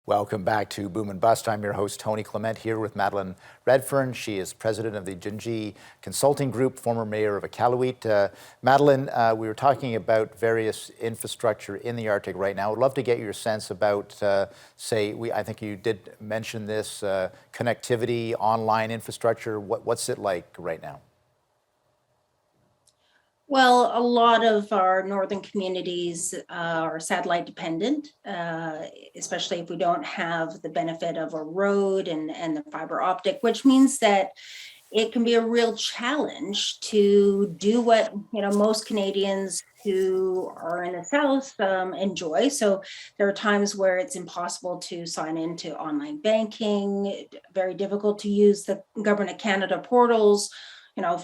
Welcome back to Boom and Bust. I'm your host, Tony Clement, here with Madeleine Redfern. She is president of the Ajungi Consulting Group, former mayor of Iqaluit. Madeleine, we were talking about various infrastructure in the Arctic right now. I'd love to get your sense about, I think you did mention this, connectivity, online infrastructure. What's it like right now? Well, a lot of our northern communities are satellite dependent, especially if we don't have the benefit of a road and the fiber optic, which means that it can be a real challenge to do what most Canadians who are in the South enjoy. So there are times where it's impossible to sign into online banking, very difficult to use the Government of Canada portals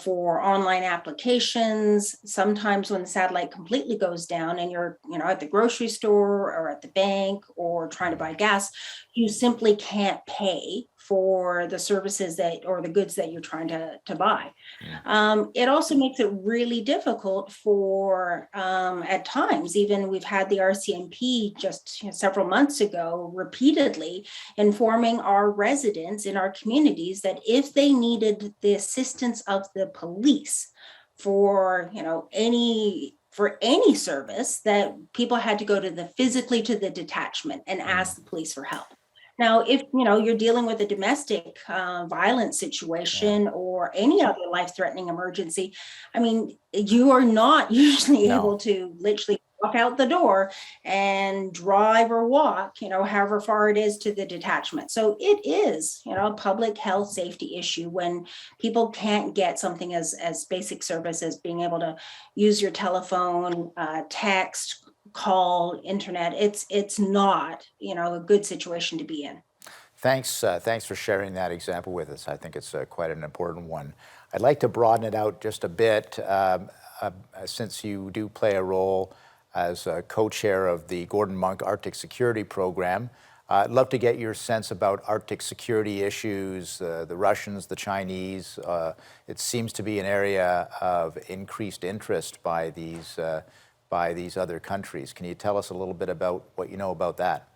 for online applications. Sometimes when the satellite completely goes down and you're, at the grocery store or at the bank or trying to buy gas, you simply can't pay for the services or the goods that you're trying to buy. It also makes it really difficult for, at times, even we've had the RCMP just several months ago repeatedly informing our residents in our communities that if they needed the assistance of the police for any service, that people had to go physically to the detachment and ask the police for help. Now, if you're dealing with a domestic violence situation or any other life-threatening emergency, I mean, you are not usually able to literally walk out the door and drive or walk, however far it is to the detachment. So it is, a public health safety issue when people can't get something as basic service as being able to use your telephone, text, call, internet. It's not, a good situation to be in. Thanks for sharing that example with us. I think it's quite an important one. I'd like to broaden it out just a bit, since you do play a role as co-chair of the Gordon Monk Arctic Security Program. I'd love to get your sense about Arctic security issues, the Russians, the Chinese. It seems to be an area of increased interest by these other countries. Can you tell us a little bit about what you know about that?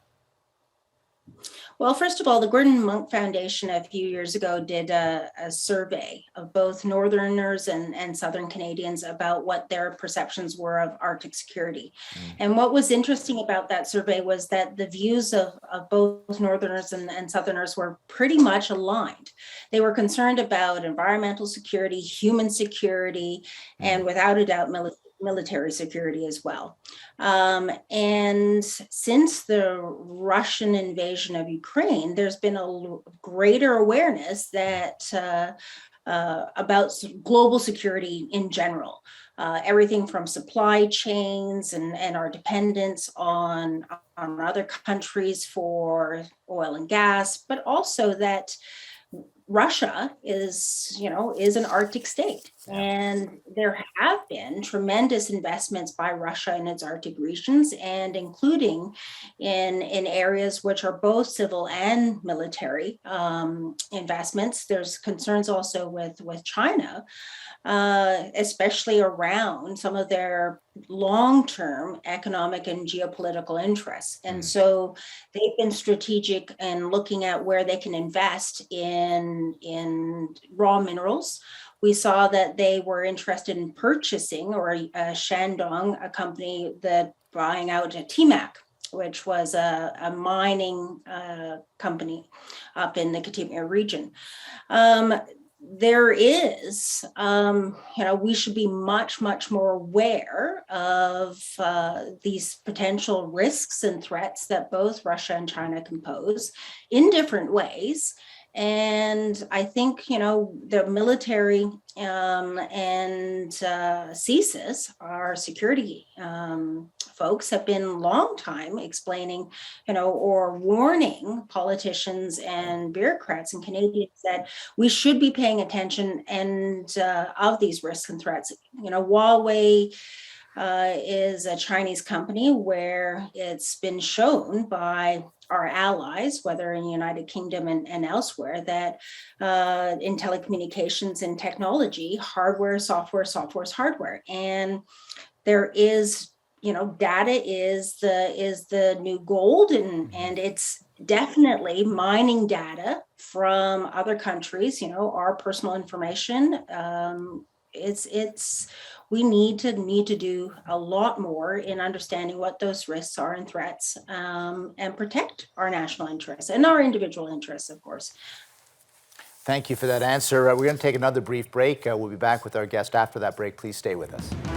Well, first of all, the Gordon Monk Foundation a few years ago did a survey of both Northerners and Southern Canadians about what their perceptions were of Arctic security. And what was interesting about that survey was that the views of both Northerners and Southerners were pretty much aligned. They were concerned about environmental security, human security, and without a doubt, military security as well. And since the Russian invasion of Ukraine, there's been a greater awareness that about global security in general. Everything from supply chains and our dependence on other countries for oil and gas, but also that Russia is an Arctic state. And there have been tremendous investments by Russia in its Arctic regions, and including in areas which are both civil and military investments. There's concerns also with China, especially around some of their long-term economic and geopolitical interests. And so they've been strategic in looking at where they can invest in raw minerals. We saw that they were interested in purchasing, or Shandong, a company that buying out a TMAC, which was a mining company up in the Katimia region. There is, we should be much, much more aware of these potential risks and threats that both Russia and China can pose in different ways. And I think, the military and CSIS, our security folks, have been long time explaining, or warning politicians and bureaucrats and Canadians that we should be paying attention and of these risks and threats. Huawei is a Chinese company where it's been shown by our allies, whether in the United Kingdom and elsewhere, that in telecommunications and technology, hardware, software is hardware. And there is, data is the new gold, and it's definitely mining data from other countries, our personal information. We need to do a lot more in understanding what those risks are and threats, and protect our national interests and our individual interests, of course. Thank you for that answer. We're going to take another brief break. We'll be back with our guest after that break. Please stay with us.